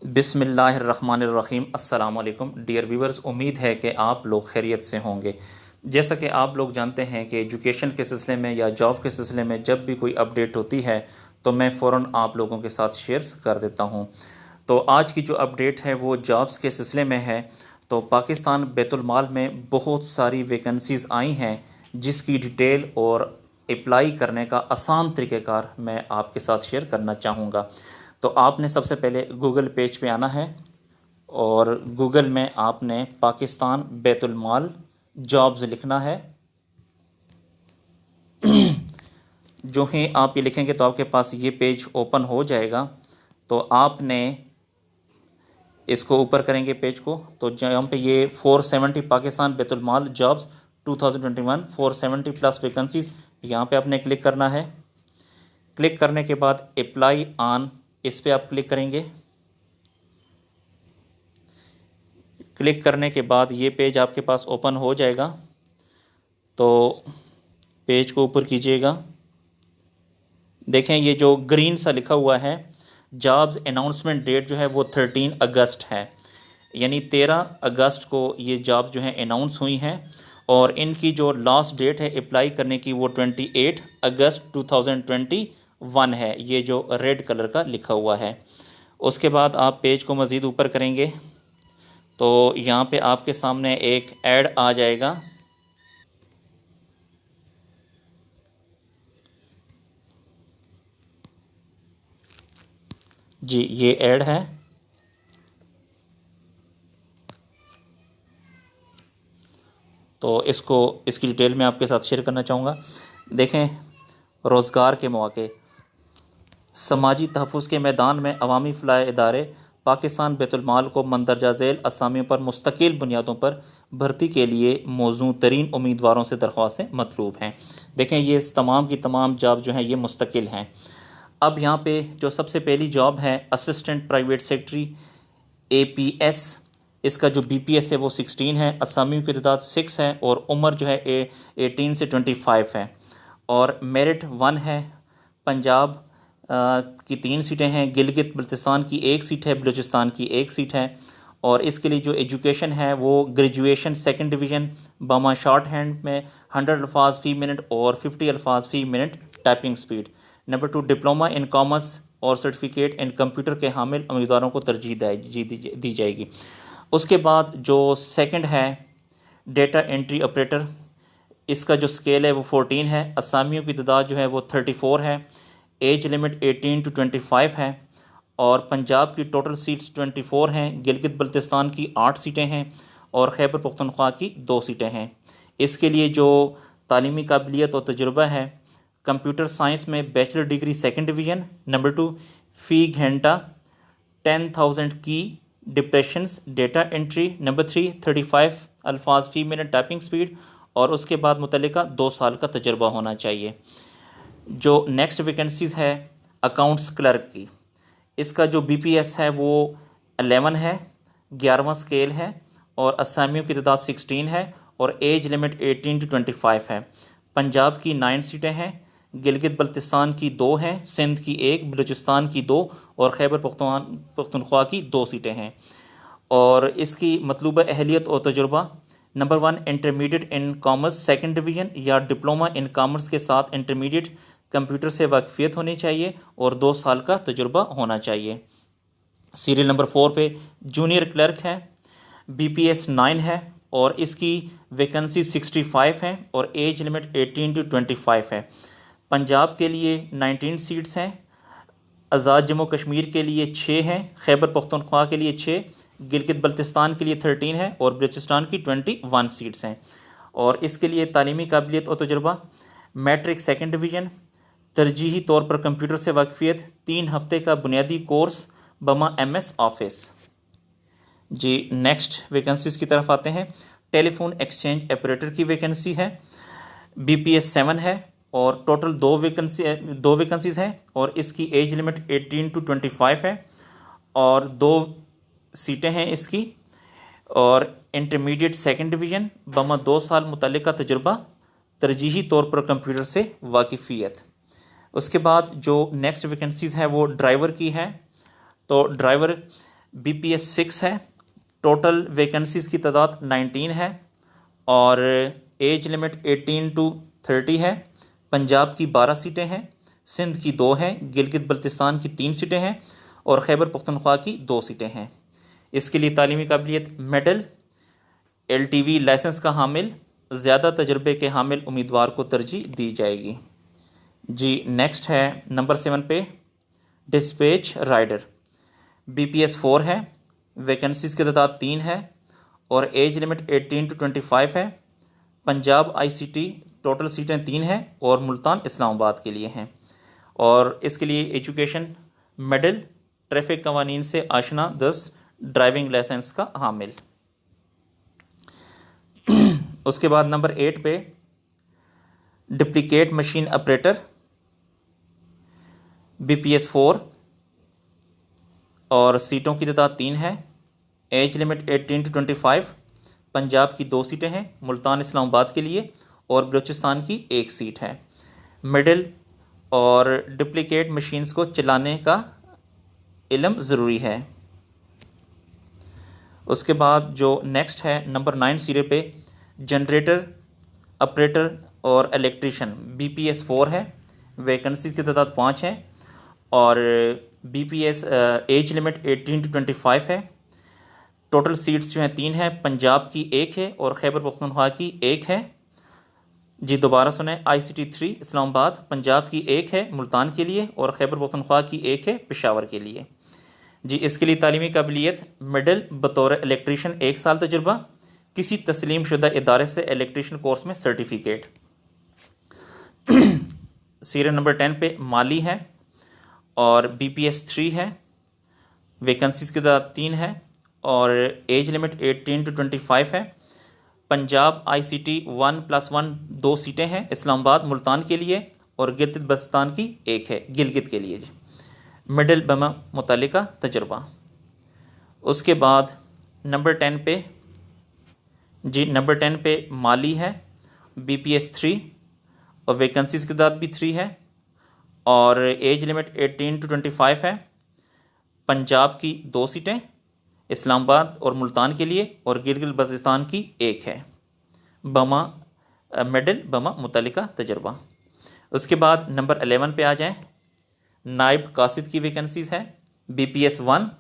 बिस्मिल्लाहिर्रहमानिर्रहीम। अस्सलाम वालेकुम डियर व्यूवर्स, उम्मीद है कि आप लोग खैरियत से होंगे। जैसा कि आप लोग जानते हैं कि एजुकेशन के सिलसिले में या जॉब के सिलसिले में जब भी कोई अपडेट होती है तो मैं फ़ौरन आप लोगों के साथ शेयर्स कर देता हूं। तो आज की जो अपडेट है वो जॉब्स के सिलसिले में है। तो पाकिस्तान बैतुल माल में बहुत सारी वैकेंसीज़ आई हैं जिसकी डिटेल और अप्लाई करने का आसान तरीक़ेकार मैं आपके साथ शेयर करना चाहूँगा। तो आपने सबसे पहले गूगल पेज पे आना है और गूगल में आपने पाकिस्तान बैतुल माल जॉब्स लिखना है। जो ही आप ये लिखेंगे तो आपके पास ये पेज ओपन हो जाएगा। तो आपने इसको ऊपर करेंगे पेज को, तो जहाँ पे ये 470 पाकिस्तान बैतुल माल जॉब्स 2021 470 प्लस वैकेंसीज, यहाँ पे आपने क्लिक करना है। क्लिक करने के बाद अप्लाई ऑन, इस पर आप क्लिक करेंगे। क्लिक करने के बाद ये पेज आपके पास ओपन हो जाएगा। तो पेज को ऊपर कीजिएगा। देखें ये जो ग्रीन सा लिखा हुआ है, जॉब्स अनाउंसमेंट डेट जो है वो 13 अगस्त है, यानी 13 अगस्त को ये जॉब जो है अनाउंस हुई हैं। और इनकी जो लास्ट डेट है अप्लाई करने की वो 28 अगस्त 2021 है, ये जो रेड कलर का लिखा हुआ है। उसके बाद आप पेज को मज़ीद ऊपर करेंगे तो यहाँ पे आपके सामने एक ऐड आ जाएगा। जी ये ऐड है। तो इसकी डिटेल में आपके साथ शेयर करना चाहूँगा। देखें, रोज़गार के मौके, समाजी तहफ़्फ़ुज़ के मैदान में अवामी फ़लाह इदारे पाकिस्तान बैतुल माल को मंदरजा झेल असामियों पर मुस्तकिल बुनियादों पर भर्ती के लिए मौजूद तरीन उम्मीदवारों से दरख्वास्तें मतलूब हैं। देखें ये तमाम की तमाम जॉब जो हैं ये मुस्तकिल हैं। अब यहाँ पे जो सबसे पहली जॉब है असिस्टेंट प्राइवेट सेक्रेटरी APS, इसका जो BPS है वो 16 है, असामियों की तादाद 6 है और उम्र जो है 18 से 25 है। और मेरिट 1 है। पंजाब की 3 सीटें हैं, गिलगित बल्तिस्तान की 1 सीट है, बलूचिस्तान की 1 सीट है। और इसके लिए जो एजुकेशन है वो ग्रेजुएशन 2nd डिवीज़न बामा शॉर्ट हैंड में 100 अल्फाज फ़ी मिनट और 50 अल्फाज फ़ी minute typing speed. Number 2 diploma in commerce और सर्टिफिकेट इन कंप्यूटर के हामिल उम्मीदवारों को तरजीह दी जाएगी। उसके बाद जो सेकंड है डेटा एंट्री ऑपरेटर, इसका जो स्केल है वो 14 है, असामियों की तादाद जो है वो 34 है, एज लिमिट 18 to 25 है। और पंजाब की टोटल सीट्स 24 हैं, गिलगित बल्तिस्तान की 8 सीटें हैं और खैबर पख्तूनख्वा की 2 सीटें हैं। इसके लिए जो तालीमी काबिलियत और तजुर्बा है, कंप्यूटर साइंस में bachelor degree 2nd division. Number 2 फ़ी घंटा 10,000 की डिप्रेशंस डेटा एंट्री। नंबर 3 35 अल्फाज फ़ी मिनट टाइपिंग स्पीड और उसके बाद मुतल्लिका 2 साल का तजुर्बा होना चाहिए। जो नेक्स्ट वैकेंसीज़ है अकाउंट्स क्लर्क की, इसका जो BPS है वो 11 है, 11वां स्केल है और असामियों की तादाद 16 है और एज लिमिट 18 to 25 है। पंजाब की 9 सीटें हैं, गिलगित बल्तिस्तान की 2 हैं, सिंध की 1, बलूचिस्तान की 2 और खैबर पख्तूनख्वा की 2 सीटें हैं। और इसकी मतलूबा अहलियत और तजुर्बा, number 1 intermediate in commerce 2nd division या डिप्लोमा इन कॉमर्स के साथ इंटरमीडिएट कंप्यूटर से वाकफियत होनी चाहिए और 2 साल का तजुर्बा होना चाहिए। सीरियल नंबर 4 पे जूनियर क्लर्क है, BPS 9 है और इसकी वैकेंसी 65 है और एज लिमिट 18 to 25 है। पंजाब के लिए 19 सीट्स हैं, आज़ाद जम्मू कश्मीर के लिए 6 हैं, खैबर पख्तूनख्वा के लिए 6, गिलगित बल्तिस्तान के लिए 13 है और बलूचिस्तान की 21 सीट्स हैं। और इसके लिए तालीमी काबिलियत और तजुर्बा, मैट्रिक 2nd डिवीज़न, तरजीही तौर पर कंप्यूटर से वाकफियत, 3 हफ्ते का बुनियादी कोर्स बमा MS ऑफिस। जी नेक्स्ट वैकेंसीज़ की तरफ आते हैं। टेलीफोन एक्सचेंज ऑपरेटर की वैकेंसी है, BPS 7 है और टोटल 2 वैकेंसीज़ हैं और इसकी एज लिमिट 18 to 25 है और 2 सीटें हैं इसकी। और इंटरमीडिएट 2nd डिवीज़न बमा 2 साल मुतल्लिका तजुर्बा, तरजीही तौर पर कंप्यूटर से वाकिफ़ियत। उसके बाद जो नेक्स्ट वैकेंसीज़ है वो ड्राइवर की है। तो ड्राइवर BPS 6 है, टोटल वैकेंसीज़ की तादाद 19 है और एज लिमिट 18 to 30 है। पंजाब की 12 सीटें हैं, सिंध की 2 हैं, गिलगित बल्तिस्तान की 3 सीटें हैं और खैबर पख्तूनख्वा की 2 सीटें हैं। इसके लिए तालीमी काबिलियत मेडल, LTV लाइसेंस का हामिल, ज़्यादा तजर्बे के हामिल उम्मीदवार को तरजीह दी जाएगी। जी नेक्स्ट है नंबर 7 पे डिस्पैच राइडर। BPS 4 है, वैकेंसीज़ की तादाद 3 है और एज लिमिट 18 to 25 है। पंजाब ICT टोटल सीटें 3 हैं और मुल्तान इस्लामाबाद के लिए हैं। और इसके लिए एजुकेशन मेडल, ट्रैफिक कवानीन से आशना, 10 ड्राइविंग लाइसेंस का हामिल। उसके बाद नंबर 8 पे डुप्लीकेट मशीन ऑपरेटर, BPS 4 और सीटों की तादाद 3 है, एज लिमिट 18 to 25। पंजाब की 2 सीटें हैं, मुल्तान इस्लामाबाद के लिए और बलूचिस्तान की 1 सीट है। मिडिल और डुप्लीकेट मशीन्स को चलाने का इल्म ज़रूरी है। उसके बाद जो नेक्स्ट है नंबर 9 सिरे पे जनरेटर ऑपरेटर और इलेक्ट्रीशियन, BPS 4 है, वैकेंसीज़ की तादाद 5 है और BPS एज लिमिट 18 to 25 है। टोटल सीट्स जो हैं 3 हैं, पंजाब की 1 है और खैबर पख्तूनख्वा की 1 है। जी दोबारा सुने, ICT 3 इस्लामाबाद पंजाब की 1 है मुल्तान के लिए और खैबर पख्तूनख्वा की 1 है पेशावर के लिए। जी इसके लिए तालीमी काबिलियत मिडल, बतौर इलेक्ट्रीशियन 1 साल तजुर्बा, किसी तस्लीम शुदा इदारे से इलेक्ट्रीशियन कोर्स में सर्टिफिकेट। सीरियल नंबर 10 पे माली है और BPS 3 है, वैकेंसीज़ की तादाद 3 है और एज लिमिट 18 to 25 है। पंजाब ICT 1+1 2 सीटें हैं, इस्लामाबाद मुल्तान के लिए और गिलगित बल्तिस्तान की 1 है गिलगित के लिए। जी मिडल बमा मुतालिका तजुर्बा। उसके बाद नंबर 10 पे नंबर 10 पे माली है, BPS 3 और वैकेंसीज़ की तादाद भी 3 है और एज लिमिट 18 to 25 है। पंजाब की 2 सीटें, इस्लामाबाद और मुल्तान के लिए और गिलगित बल्तिस्तान की 1 है। बमा मिडल बमा मुतालिका तजुर्बा। उसके बाद नंबर 11 पे आ जाएं, नाइब कासिद की वैकेंसीज़ है, BPS 1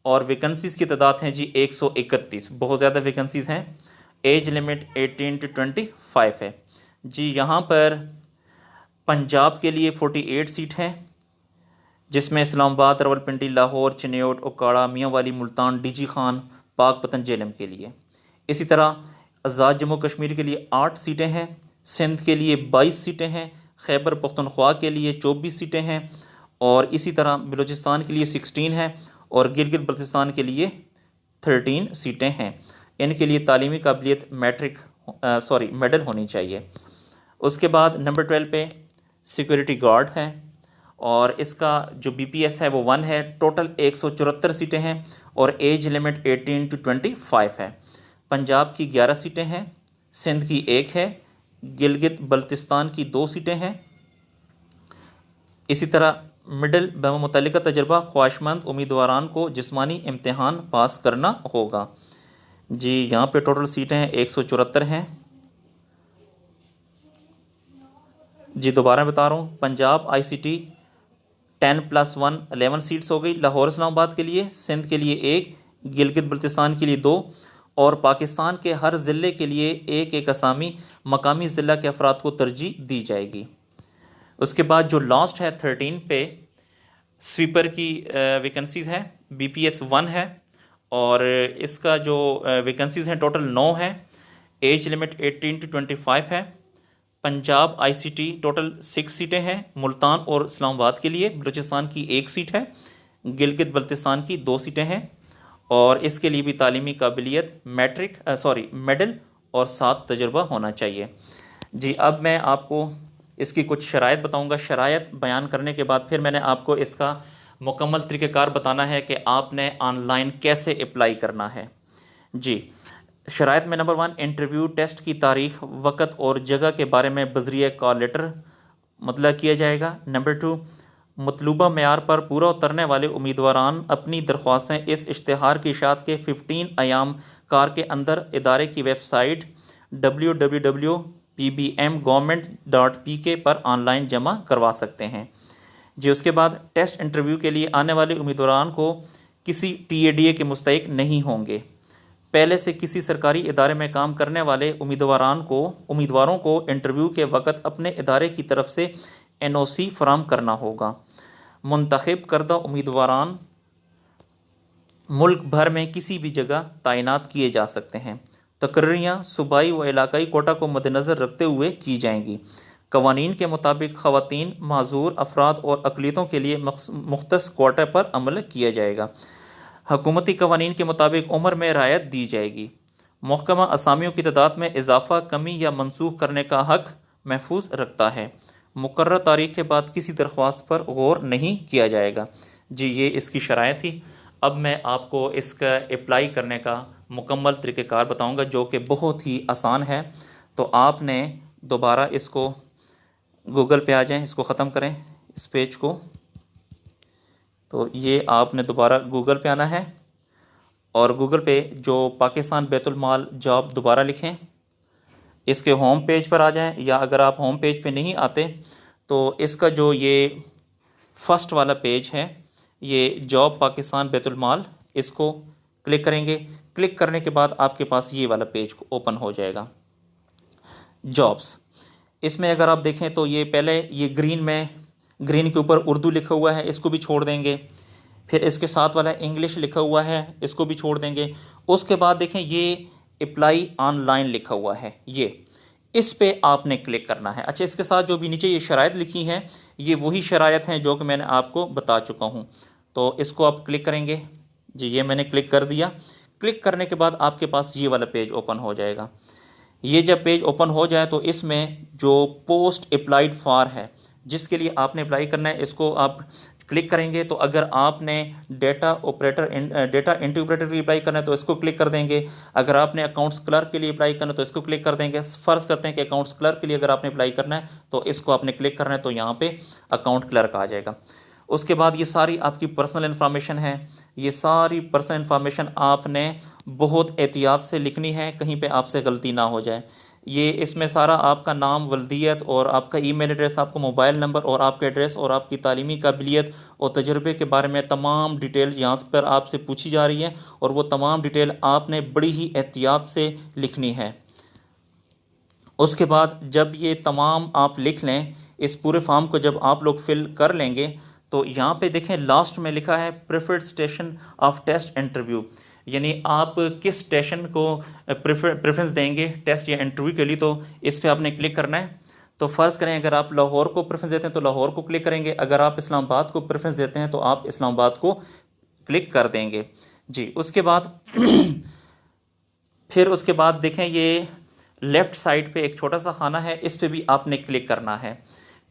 और वैकेंसीज़ की तादाद हैं जी 131, बहुत ज़्यादा वैकेंसीज़ हैं। एज लिमिट 18 to 25 है। जी यहाँ पर पंजाब के लिए 48 सीट हैं, जिसमें इस्लामाबाद, रावलपिंडी, लाहौर, चिन्योट, ओकाड़ा, मियांवाली, मुल्तान, DG खान, पाकपतन, जेलम के लिए। इसी तरह आज़ाद जम्मू कश्मीर के लिए 8 सीटें हैं, सिंध के लिए 22 सीटें हैं, खैबर पख्तूनख्वा के लिए 24 सीटें हैं और इसी तरह बलूचिस्तान के लिए 16 है और गिलगित बल्तिस्तान के लिए 13 सीटें हैं। इनके लिए तालीमी काबिलियत मेडल होनी चाहिए। उसके बाद नंबर 12 पे सिक्योरिटी गार्ड है और इसका जो BPS है वो 1 है। टोटल 174 सीटें हैं और एज लिमिट 18 to 25 है। पंजाब की 11 सीटें हैं, सिंध की 1 है, गिलगित बल्तिस्तान की 2 सीटें हैं। इसी तरह मिडल मुतल्लिका तजर्बा ख्वाहिशमंद उम्मीदवारान को जिस्मानी इम्तिहान पास करना होगा। जी यहाँ पे टोटल सीटें हैं 174 हैं। जी दोबारा बता रहा हूँ, पंजाब ICT 10+1 11 सीट्स हो गई लाहौर इस्लामाबाद के लिए, सिंध के लिए 1, गिलगित बल्तिस्तान के लिए 2 और पाकिस्तान के हर ज़िले के लिए एक असामी मकामी ज़िला के अफराद को तरजीह दी जाएगी। उसके बाद जो लास्ट है 13 पे स्वीपर की वैकेंसीज़ है, BPS 1 है और इसका जो वैकेंसीज़ हैं टोटल 9 है। एज लिमिट 18 to 25 है। पंजाब ICT टोटल 6 सीटें हैं, मुल्तान और इस्लामाबाद के लिए, बलूचिस्तान की 1 सीट है, गिलगित बल्तिस्तान की 2 सीटें हैं और इसके लिए भी तालीमी काबिलियत मेडल और 7 तजुर्बा होना चाहिए। जी अब मैं आपको इसकी कुछ शराइत बताऊंगा। शराइत बयान करने के बाद फिर मैंने आपको इसका मुकम्मल तरीक़ेकार बताना है कि आपने ऑनलाइन कैसे अप्लाई करना है। जी शराइत में नंबर 1, इंटरव्यू टेस्ट की तारीख, वक़्त और जगह के बारे में बज़रिए कॉल लेटर मतलब किया जाएगा। नंबर 2, मतलूबा मेयार पर पूरा उतरने वाले उम्मीदवारान अपनी दरख्वास्तें इस इश्तिहार की इशाअत के 15 अयाम कार के अंदर इदारे की वेबसाइट www.pbmgovernment.pk पर ऑनलाइन जमा करवा सकते हैं जी। उसके बाद टेस्ट इंटरव्यू के लिए आने वाले उम्मीदवारान को किसी TADA के मुस्तहिक नहीं होंगे। पहले से किसी सरकारी इदारे में काम करने वाले उम्मीदवारों को इंटरव्यू के वक़्त अपने इदारे की तरफ से NOC फराहम करना होगा। मुंतखब करदा उम्मीदवारान मुल्क भर में किसी भी जगह तैनात किए जा सकते हैं। तकर्रियाँ सूबाई व इलाकाई कोटा को मद्देनज़र रखते हुए की जाएंगी। कवानीन के मुताबिक ख़वातीन, माज़ूर अफराद और अक़लियतों के लिए मुख्तस कोटे पर अमल किया जाएगा। हुकूमती कवानीन के मुताबिक उम्र में रायत दी जाएगी। महकमा असामियों की तादाद में इजाफ़ा, कमी या मनसूख करने का हक़ महफूज रखता है। मुकर्रर तारीख़ के बाद किसी दरख्वास्त पर गौर नहीं किया जाएगा जी। ये इसकी शराइत थी। अब मैं आपको इसका अप्लाई करने का मुकम्मल तरीक़ेकार बताऊँगा जो कि बहुत ही आसान है। तो आपने दोबारा इसको गूगल पे आ जाएं, इसको ख़त्म करें इस पेज को। तो ये आपने दोबारा गूगल पे आना है और गूगल पे जो पाकिस्तान बैतुल माल जॉब दोबारा लिखें, इसके होम पेज पर आ जाएं, या अगर आप होम पेज पे नहीं आते तो इसका जो ये फर्स्ट वाला पेज है, ये जॉब पाकिस्तान बैतुल माल, इसको क्लिक करेंगे। क्लिक करने के बाद आपके पास ये वाला पेज ओपन हो जाएगा, जॉब्स। इसमें अगर आप देखें तो ये पहले ये ग्रीन के ऊपर उर्दू लिखा हुआ है, इसको भी छोड़ देंगे। फिर इसके साथ वाला इंग्लिश लिखा हुआ है, इसको भी छोड़ देंगे। उसके बाद देखें ये अप्लाई ऑनलाइन लिखा हुआ है, ये इस पे आपने क्लिक करना है। अच्छा, इसके साथ जो भी नीचे ये शराइत लिखी हैं, ये वही शराइत हैं जो कि मैंने आपको बता चुका हूँ। तो इसको आप क्लिक करेंगे जी। ये मैंने क्लिक कर दिया। क्लिक करने के बाद आपके पास ये वाला पेज ओपन हो जाएगा। ये जब पेज ओपन हो जाए तो इसमें जो पोस्ट अप्लाइड फॉर है, जिसके लिए आपने अप्लाई करना है, इसको आप क्लिक करेंगे। तो अगर आपने डेटा एंट्री ऑपरेटर के लिए अप्लाई करना है तो इसको क्लिक कर देंगे। अगर आपने अकाउंट्स क्लर्क के लिए अप्लाई करना है तो इसको क्लिक कर देंगे। फ़र्ज़ करते हैं कि अकाउंट्स क्लर्क के लिए अगर आपने अप्लाई करना है तो इसको आपने क्लिक करना है, तो यहाँ पे अकाउंट क्लर्क आ जाएगा। उसके बाद ये सारी आपकी पर्सनल इन्फॉर्मेशन है। ये सारी पर्सनल इन्फॉर्मेशन आपने बहुत एहतियात से लिखनी है, कहीं पे आपसे गलती ना हो जाए। ये इसमें सारा आपका नाम, वल्दियत और आपका ईमेल एड्रेस, आपका मोबाइल नंबर और आपका एड्रेस और आपकी तालीमी काबिलियत और तजुर्बे के बारे में तमाम डिटेल यहाँ पर आपसे पूछी जा रही है, और वो तमाम डिटेल आपने बड़ी ही एहतियात से लिखनी है। उसके बाद जब ये तमाम आप लिख लें, इस पूरे फॉर्म को जब आप लोग फिल कर लेंगे तो यहाँ पे देखें लास्ट में लिखा है preferred station of test interview, यानी आप किस स्टेशन को प्रेफरेंस देंगे टेस्ट या इंटरव्यू के लिए। तो इस पर आपने क्लिक करना है। तो फ़र्ज़ करें अगर आप लाहौर को प्रेफरेंस देते हैं तो लाहौर को क्लिक करेंगे। अगर आप इस्लामाबाद को प्रेफरेंस देते हैं तो आप इस्लामाबाद को क्लिक कर देंगे जी। उसके बाद फिर उसके बाद देखें ये लेफ़्ट साइड पे एक छोटा सा खाना है, इस पर भी आपने क्लिक करना है।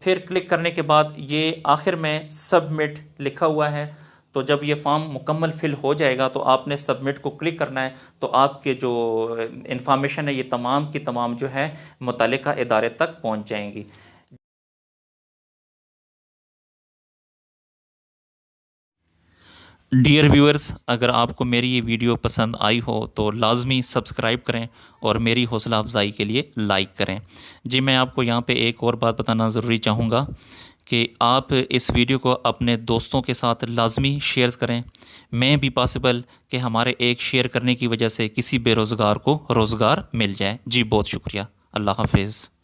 फिर क्लिक करने के बाद ये आखिर में सबमिट लिखा हुआ है। तो जब ये फॉर्म मुकम्मल फिल हो जाएगा तो आपने सबमिट को क्लिक करना है। तो आपके जो इन्फॉर्मेशन है ये तमाम की तमाम जो है मुतल्लिका इदारे तक पहुंच जाएंगी। डियर व्यूअर्स, अगर आपको मेरी ये वीडियो पसंद आई हो तो लाजमी सब्सक्राइब करें और मेरी हौसला अफजाई के लिए लाइक करें जी। मैं आपको यहाँ पे एक और बात बताना ज़रूरी चाहूँगा कि आप इस वीडियो को अपने दोस्तों के साथ लाजमी शेयर करें। मैं भी पॉसिबल कि हमारे एक शेयर करने की वजह से किसी बेरोज़गार को रोज़गार मिल जाए जी। बहुत शुक्रिया। अल्लाह हाफिज़।